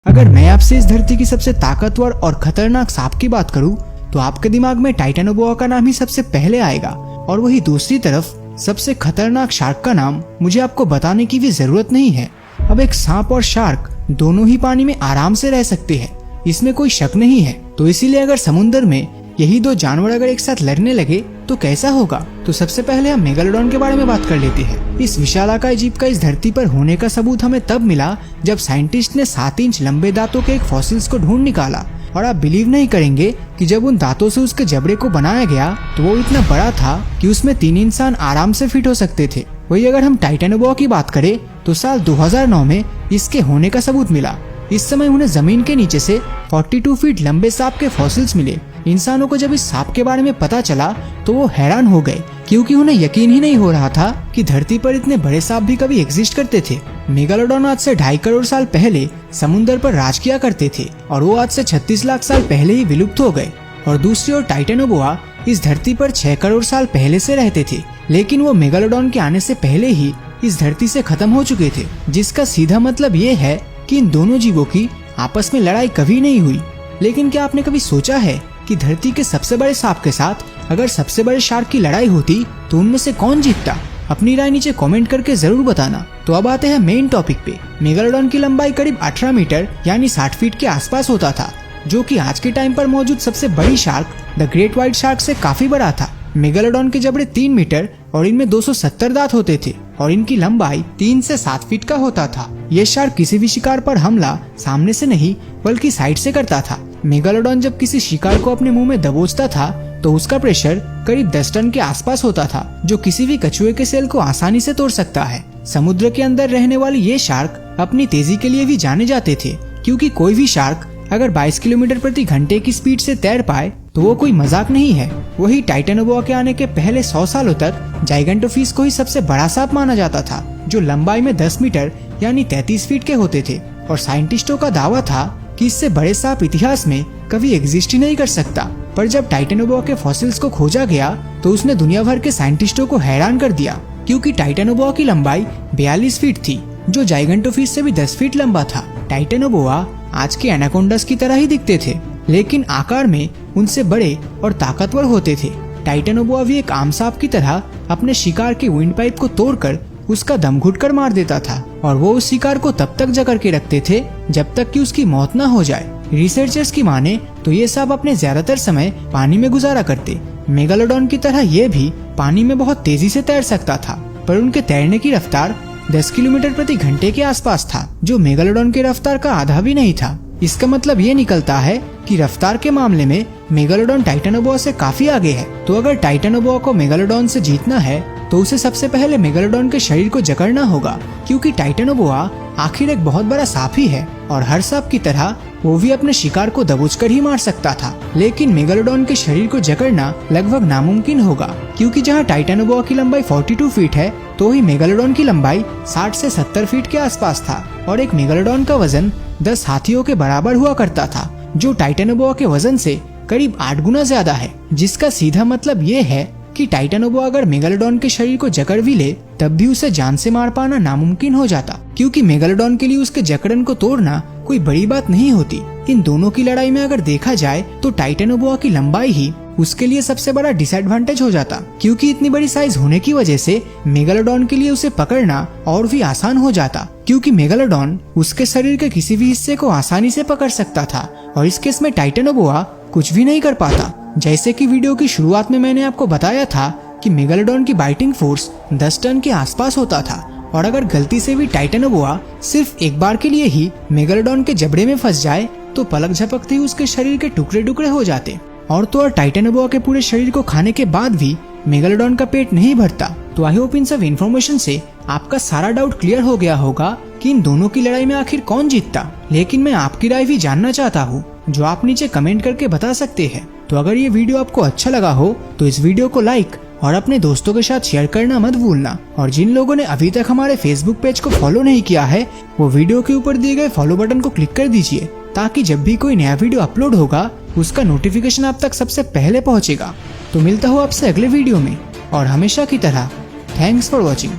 अगर मैं आपसे इस धरती की सबसे ताकतवर और खतरनाक सांप की बात करूं, तो आपके दिमाग में टाइटेनोबोआ का नाम ही सबसे पहले आएगा। और वही दूसरी तरफ सबसे खतरनाक शार्क का नाम मुझे आपको बताने की भी जरूरत नहीं है। अब एक सांप और शार्क दोनों ही पानी में आराम से रह सकते हैं, इसमें कोई शक नहीं है। तो इसीलिए अगर समुद्र में यही दो जानवर अगर एक साथ लड़ने लगे तो कैसा होगा। तो सबसे पहले हम मेगालोडॉन के बारे में बात कर लेते हैं। इस विशालाकाय जीव का इस धरती पर होने का सबूत हमें तब मिला जब साइंटिस्ट ने 7 इंच लंबे दांतों के एक फॉसिल्स को ढूंढ निकाला। और आप बिलीव नहीं करेंगे कि जब उन दांतों से उसके जबड़े को बनाया गया तो वो इतना बड़ा था कि उसमें 3 इंसान आराम से फिट हो सकते थे। वही अगर हम टाइटेनोबोआ की बात करें तो साल 2009 में इसके होने का सबूत मिला। इस समय उन्हें जमीन के नीचे से 42 फीट लंबे सांप के फॉसिल्स मिले। इंसानों को जब इस सांप के बारे में पता चला तो वो हैरान हो गए, क्योंकि उन्हें यकीन ही नहीं हो रहा था कि धरती पर इतने बड़े सांप भी कभी एग्जिस्ट करते थे। मेगालोडॉन आज से 2.5 करोड़ साल पहले समुद्र पर राज किया करते थे और वो आज से 36 लाख साल पहले ही विलुप्त हो गए। और दूसरी ओर टाइटेनोबोआ इस धरती पर 6 करोड़ साल पहले से रहते थे, लेकिन वो मेगालोडॉन के आने से पहले ही इस धरती से खत्म हो चुके थे। जिसका सीधा मतलब ये है कि इन दोनों जीवों की आपस में लड़ाई कभी नहीं हुई। लेकिन क्या आपने कभी सोचा है कि धरती के सबसे बड़े सांप के साथ अगर सबसे बड़े शार्क की लड़ाई होती तो उनमें से कौन जीतता? अपनी राय नीचे कमेंट करके जरूर बताना। तो अब आते हैं मेन टॉपिक पे। मेगालोडॉन की लंबाई करीब 18 मीटर यानी 60 फीट के आसपास होता था, जो कि आज के टाइम पर मौजूद सबसे बड़ी shark the great white shark से काफी बड़ा था। मेगालोडॉन के जबड़े 3 मीटर और इनमें 270 दांत होते थे और इनकी लंबाई 3 से 7 फीट का होता था। ये शार्क किसी भी शिकार पर हमला सामने से नहीं बल्कि साइड से करता था। मेगालोडॉन जब किसी शिकार को अपने मुंह में दबोचता था तो उसका प्रेशर करीब 10 टन के आसपास होता था, जो किसी भी कछुए के सेल को आसानी से तोड़ सकता है। समुद्र के अंदर रहने वाले ये शार्क अपनी तेजी के लिए भी जाने जाते थे, क्योंकि कोई भी शार्क अगर 22 किलोमीटर प्रति घंटे की स्पीड से तैर पाए तो वो कोई मजाक नहीं है। वही टाइटेनोबोआ के आने के पहले 100 सालों तक जाइगेंटोफिश को ही सबसे बड़ा सांप माना जाता था, जो लंबाई में 10 मीटर यानी 33 फीट के होते थे। और साइंटिस्टों का दावा था कि इससे बड़े सांप इतिहास में कभी एग्जिस्ट ही नहीं कर सकता। पर जब टाइटेनोबोआ के फॉसिल्स को खोजा गया तो उसने दुनिया भर के साइंटिस्टों को हैरान कर दिया, क्योंकि टाइटेनोबोआ की लंबाई 42 फीट थी, जो जाइगेंटोफिश से भी 10 फीट लंबा था। टाइटेनोबोआ आज के एनाकोंडास की तरह ही दिखते थे, लेकिन आकार में उनसे बड़े और ताकतवर होते थे। टाइटेनोबोआ भी एक आम सांप की तरह अपने शिकार के विंड पाइप को तोड़कर उसका दम घुटकर मार देता था, और वो उस शिकार को तब तक जकड़ के रखते थे जब तक कि उसकी मौत न हो जाए। रिसर्चर्स की माने तो ये सांप अपने ज्यादातर समय पानी में गुजारा करते। मेगालोडॉन की तरह ये भी पानी में बहुत तेजी से तैर सकता था, पर उनके तैरने की रफ्तार 10 किलोमीटर प्रति घंटे के आसपास था, जो मेगालोडॉन की रफ्तार का आधा भी नहीं था। इसका मतलब ये निकलता है कि रफ्तार के मामले में मेगालोडॉन टाइटेनोबोआ से काफी आगे है। तो अगर टाइटेनोबोआ को मेगालोडॉन से जीतना है तो उसे सबसे पहले मेगालोडॉन के शरीर को जकड़ना होगा, क्योंकि टाइटेनोबोआ आखिर एक बहुत बड़ा सांप ही है और हर सांप की तरह वो भी अपने शिकार को दबोचकर ही मार सकता था। लेकिन मेगालोडॉन के शरीर को जकड़ना लगभग नामुमकिन होगा, क्योंकि जहाँ टाइटेनोबोआ की लंबाई 42 फीट है तो ही मेगालोडॉन की लंबाई 60 से 70 फीट के आसपास था। और एक मेगालोडॉन का वजन 10 हाथियों के बराबर हुआ करता था, जो टाइटेनोबोआ के वजन से करीब 8 गुना ज्यादा है। जिसका सीधा मतलब ये है कि टाइटेनोबोआ अगर मेगालोडॉन के शरीर को जकड़ भी ले तब भी उसे जान से मार पाना नामुमकिन हो जाता, क्योंकि मेगालोडॉन के लिए उसके जकड़न को तोड़ना कोई बड़ी बात नहीं होती। इन दोनों की लड़ाई में अगर देखा जाए तो टाइटेनोबोआ की लंबाई ही उसके लिए सबसे बड़ा डिसएडवांटेज हो जाता, क्योंकि इतनी बड़ी साइज होने की वजह से मेगालोडॉन के लिए उसे पकड़ना और भी आसान हो जाता, क्योंकि मेगालोडॉन उसके शरीर के किसी भी हिस्से को आसानी से पकड़ सकता था और इस केस में टाइटेनोबोआ कुछ भी नहीं कर पाता। जैसे कि वीडियो की शुरुआत में मैंने आपको बताया था कि मेगालोडॉन की बाइटिंग फोर्स 10 टन के आसपास होता था, और अगर गलती से भी टाइटेनोबोआ सिर्फ एक बार के लिए ही मेगालोडॉन के जबड़े में फंस जाए तो पलक झपकते ही उसके शरीर के टुकड़े टुकड़े हो जाते। और तो और टाइटेनोबोआ के पूरे शरीर को खाने के बाद भी मेगालोडॉन का पेट नहीं भरता। तो आई होप इन सब इन्फॉर्मेशन से आपका सारा डाउट क्लियर हो गया होगा कि इन दोनों की लड़ाई में आखिर कौन जीतता। लेकिन मैं आपकी राय भी जानना चाहता हूँ, जो आप नीचे कमेंट करके बता सकते हैं। तो अगर ये वीडियो आपको अच्छा लगा हो तो इस वीडियो को लाइक और अपने दोस्तों के साथ शेयर करना मत भूलना। और जिन लोगों ने अभी तक हमारे फेसबुक पेज को फॉलो नहीं किया है वो वीडियो के ऊपर दिए गए फॉलो बटन को क्लिक कर दीजिए, ताकि जब भी कोई नया वीडियो अपलोड होगा उसका नोटिफिकेशन आप तक सबसे पहले पहुंचेगा। तो मिलता हूँ आपसे अगले वीडियो में, और हमेशा की तरह थैंक्स फॉर वॉचिंग।